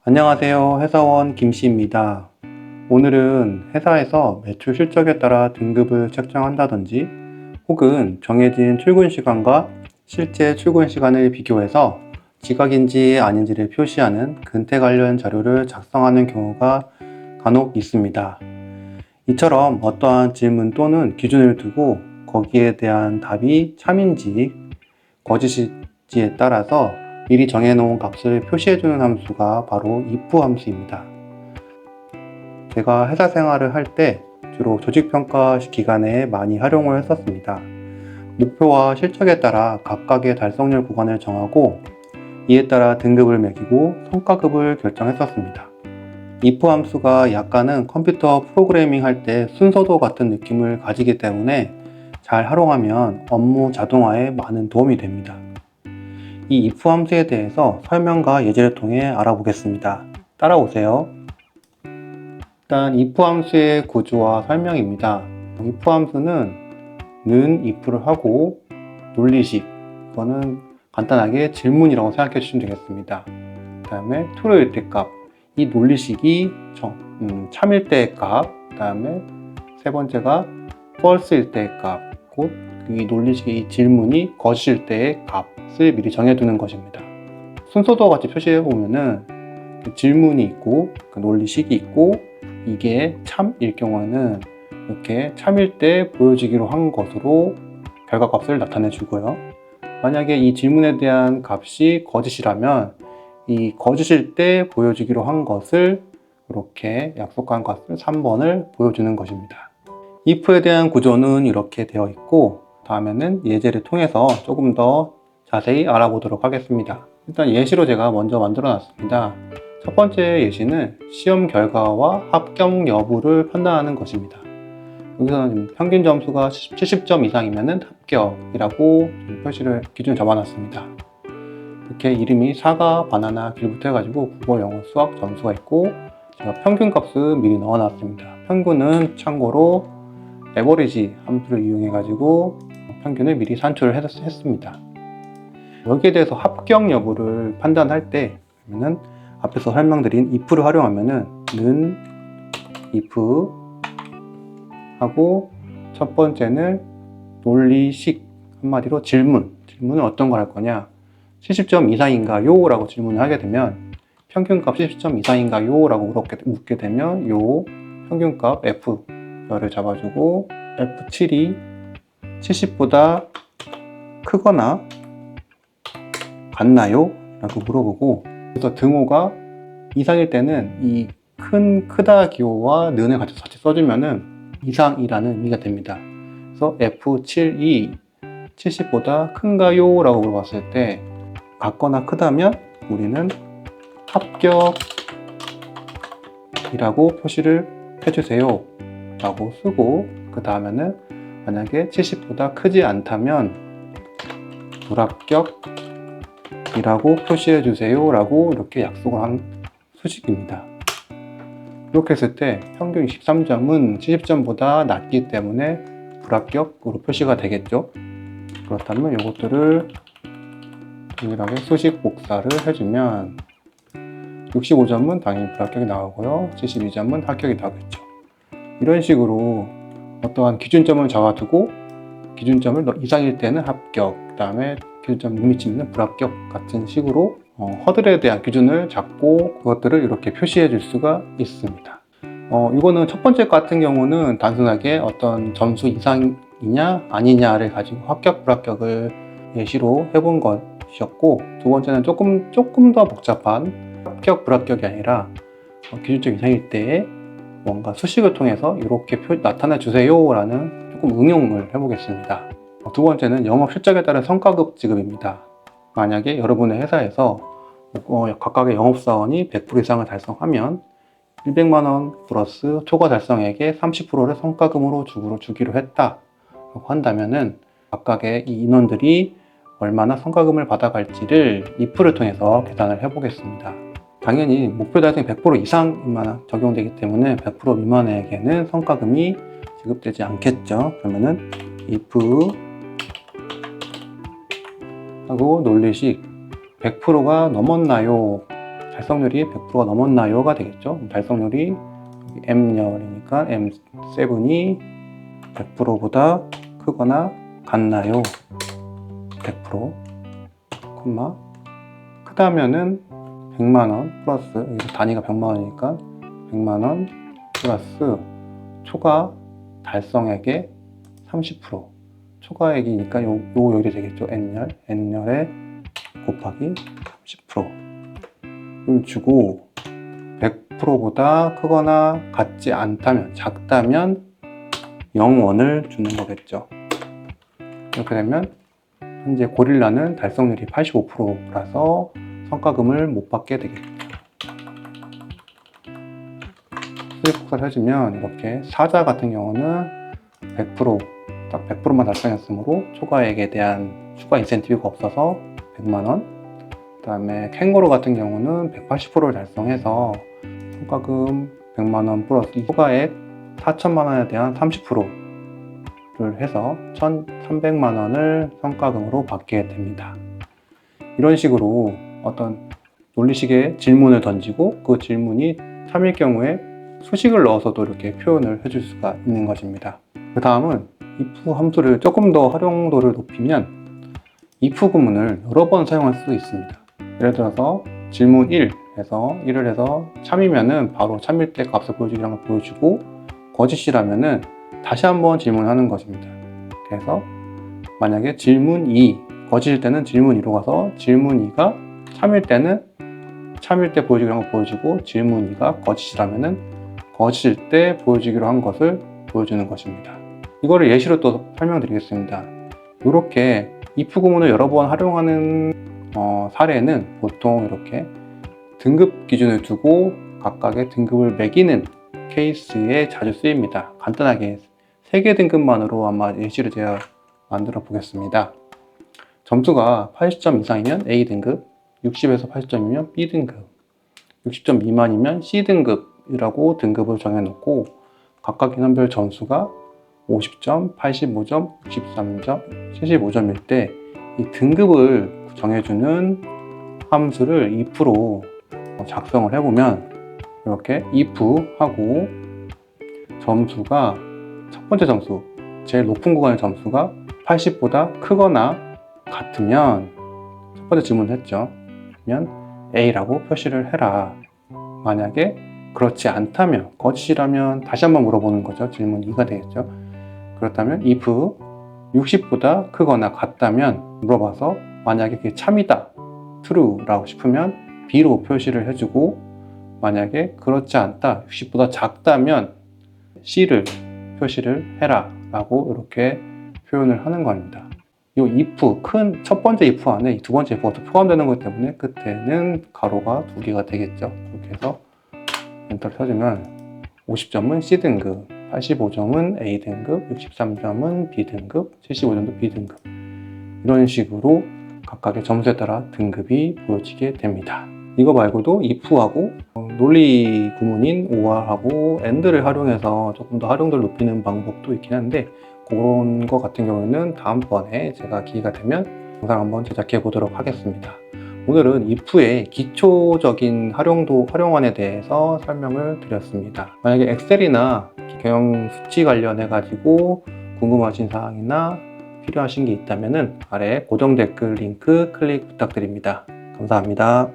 안녕하세요. 회사원 김씨입니다. 오늘은 회사에서 매출 실적에 따라 등급을 책정한다든지 혹은 정해진 출근 시간과 실제 출근 시간을 비교해서 지각인지 아닌지를 표시하는 근태 관련 자료를 작성하는 경우가 간혹 있습니다. 이처럼 어떠한 질문 또는 기준을 두고 거기에 대한 답이 참인지 거짓인지에 따라서 미리 정해놓은 값을 표시해주는 함수가 바로 if 함수입니다. 제가 회사 생활을 할 때 주로 조직평가 기간에 많이 활용을 했었습니다. 목표와 실적에 따라 각각의 달성률 구간을 정하고 이에 따라 등급을 매기고 성과급을 결정했었습니다. if 함수가 약간은 컴퓨터 프로그래밍 할 때 순서도 같은 느낌을 가지기 때문에 잘 활용하면 업무 자동화에 많은 도움이 됩니다. 이 if 함수에 대해서 설명과 예제를 통해 알아보겠습니다. 따라오세요. 일단 if 함수의 구조와 설명입니다. if 함수는 는 if를 하고 논리식, 이거는 간단하게 질문이라고 생각해 주시면 되겠습니다. 그 다음에 true일 때 값, 이 논리식이 참일 때의 값, 그 다음에 세 번째가 false일 때의 값, 곧 이 논리식의 이 질문이 거짓일 때의 값을 미리 정해두는 것입니다. 순서도와 같이 표시해 보면은 질문이 있고 논리식이 있고 이게 참일 경우에는 이렇게 참일 때 보여지기로 한 것으로 결과값을 나타내 주고요. 만약에 이 질문에 대한 값이 거짓이라면 이 거짓일 때 보여주기로 한 것을 이렇게 약속한 값을 3번을 보여주는 것입니다. if에 대한 구조는 이렇게 되어 있고 다음에는 예제를 통해서 조금 더 자세히 알아보도록 하겠습니다. 일단 예시로 제가 먼저 만들어 놨습니다. 첫 번째 예시는 시험 결과와 합격 여부를 판단하는 것입니다. 여기서는 평균 점수가 70점 이상이면 합격이라고 표시를 기준을 잡아놨습니다. 이렇게 이름이 사과, 바나나, 길부터 해가지고 국어, 영어, 수학 점수가 있고 제가 평균 값을 미리 넣어놨습니다. 평균은 참고로 에버리지 함수를 이용해가지고 평균을 미리 산출을 했습니다. 여기에 대해서 합격 여부를 판단할 때 그러면은 앞에서 설명드린 if를 활용하면은 는 if 하고 첫 번째는 논리식, 한마디로 질문은 어떤 걸 할 거냐, 70점 이상인가요? 라고 질문을 하게 되면 평균값 70점 이상인가요? 라고 묻게 되면 요 평균값 F열을 잡아주고 F7이 70보다 크거나 같나요? 라고 물어보고 그래서 등호가 이상일 때는 이 크다 기호와 는을 같이 써주면은 이상이라는 의미가 됩니다. 그래서 F7이 70보다 큰가요? 라고 물어봤을 때 같거나 크다면 우리는 합격이라고 표시를 해주세요 라고 쓰고 그 다음에는 만약에 70보다 크지 않다면 불합격이라고 표시해 주세요 라고 이렇게 약속을 한 수식입니다. 이렇게 했을 때 평균 23점은 70점보다 낮기 때문에 불합격으로 표시가 되겠죠. 그렇다면 이것들을 동일하게 수식 복사를 해주면 65점은 당연히 불합격이 나오고요, 72점은 합격이 나오겠죠. 이런 식으로 어떠한 기준점을 잡아두고 기준점을 이상일 때는 합격, 그 다음에 기준점 못 미치면 불합격 같은 식으로 허들에 대한 기준을 잡고 그것들을 이렇게 표시해 줄 수가 있습니다. 이거는 첫 번째 같은 경우는 단순하게 어떤 점수 이상이냐 아니냐를 가지고 합격 불합격을 예시로 해본 것이었고, 두 번째는 조금 더 복잡한 합격 불합격이 아니라 기준점 이상일 때 뭔가 수식을 통해서 이렇게 나타내 주세요 라는 조금 응용을 해보겠습니다. 두 번째는 영업 실적에 따른 성과급 지급입니다. 만약에 여러분의 회사에서 각각의 영업사원이 100% 이상을 달성하면 100만원 플러스 초과 달성액의 30%를 성과금으로 주기로 했다고 한다면은 각각의 이 인원들이 얼마나 성과금을 받아갈지를 if를 통해서 계산을 해보겠습니다. 당연히 목표 달성이 100% 이상만 적용되기 때문에 100% 미만에게는 성과금이 지급되지 않겠죠. 그러면은 if 하고 논리식 100%가 넘었나요? 달성률이 100%가 넘었나요가 되겠죠. 달성률이 M열이니까 M7이 100%보다 크거나 같나요? 100%, 콤마 크다면은 100만원 플러스, 여기서 단위가 100만원이니까 100만원 플러스 초과 달성액의 30%, 초과액이니까 요 여기 되겠죠. N열에 곱하기 30%를 주고 100%보다 크거나 같지 않다면, 작다면 0원을 주는 거겠죠. 이렇게 되면 현재 고릴라는 달성률이 85%라서 성과금을 못 받게 되겠죠. 수익국사를 해주면 이렇게 사자 같은 경우는 100%, 딱 100%만 달성했으므로 초과액에 대한 추가 인센티브가 없어서 100만원, 그 다음에 캥거루 같은 경우는 180%를 달성해서 성과금 100만원 플러스 초과액 4천만원에 대한 30%를 해서 1,300만원을 성과금으로 받게 됩니다. 이런 식으로 어떤 논리식의 질문을 던지고 그 질문이 참일 경우에 수식을 넣어서도 이렇게 표현을 해줄 수가 있는 것입니다. 그 다음은 if 함수를 조금 더 활용도를 높이면 if 구문을 여러 번 사용할 수 있습니다. 예를 들어서 질문 1을 해서 참이면은 바로 참일 때 값을 보여주기라는 걸 보여주고, 거짓이라면은 다시 한번 질문하는 것입니다. 그래서 만약에 질문 2, 거짓일 때는 질문 2로 가서 질문 2가 참일 때는 참일 때 보여주기로 한 걸 보여주고, 질문 2가 거짓이라면은 거짓일 때 보여주기로 한 것을 보여주는 것입니다. 이거를 예시로 또 설명드리겠습니다. 이렇게 if 구문을 여러 번 활용하는 사례는 보통 이렇게 등급 기준을 두고 각각의 등급을 매기는 케이스에 자주 쓰입니다. 간단하게 3개 등급만으로 아마 예시를 제가 만들어 보겠습니다. 점수가 80점 이상이면 A등급, 60에서 80점이면 B등급, 60점 미만이면 C등급이라고 등급을 정해놓고, 각각 기능별 점수가 50점, 85점, 63점, 75점일 때 이 등급을 정해주는 함수를 if로 작성을 해보면 이렇게 if 하고 점수가 첫 번째 점수, 제일 높은 구간의 점수가 80보다 크거나 같으면, 첫 번째 질문을 했죠. 그러면 A라고 표시를 해라. 만약에 그렇지 않다면, 거짓이라면 다시 한번 물어보는 거죠. 질문 2가 되겠죠. 그렇다면 if 60보다 크거나 같다면 물어봐서, 만약에 그게 참이다, true라고 싶으면 B로 표시를 해주고, 만약에 그렇지 않다, 60보다 작다면 C를 표시를 해라 라고 이렇게 표현을 하는 겁니다. 이 if, 큰 첫 번째 if 안에 두 번째 if가 포함되는 것 때문에 끝에는 가로가 2개가 되겠죠. 그렇게 해서 엔터를 쳐주면 50점은 C등급, 85점은 A등급, 63점은 B등급, 75점도 B등급, 이런 식으로 각각의 점수에 따라 등급이 보여지게 됩니다. 이거 말고도 if하고 논리 구문인 or하고 and를 활용해서 조금 더 활용도를 높이는 방법도 있긴 한데, 그런 거 같은 경우에는 다음번에 제가 기회가 되면 영상 한번 제작해 보도록 하겠습니다. 오늘은 if의 기초적인 활용안에 대해서 설명을 드렸습니다. 만약에 엑셀이나 경영 수치 관련해 가지고 궁금하신 사항이나 필요하신 게 있다면 아래 고정 댓글 링크 클릭 부탁드립니다. 감사합니다.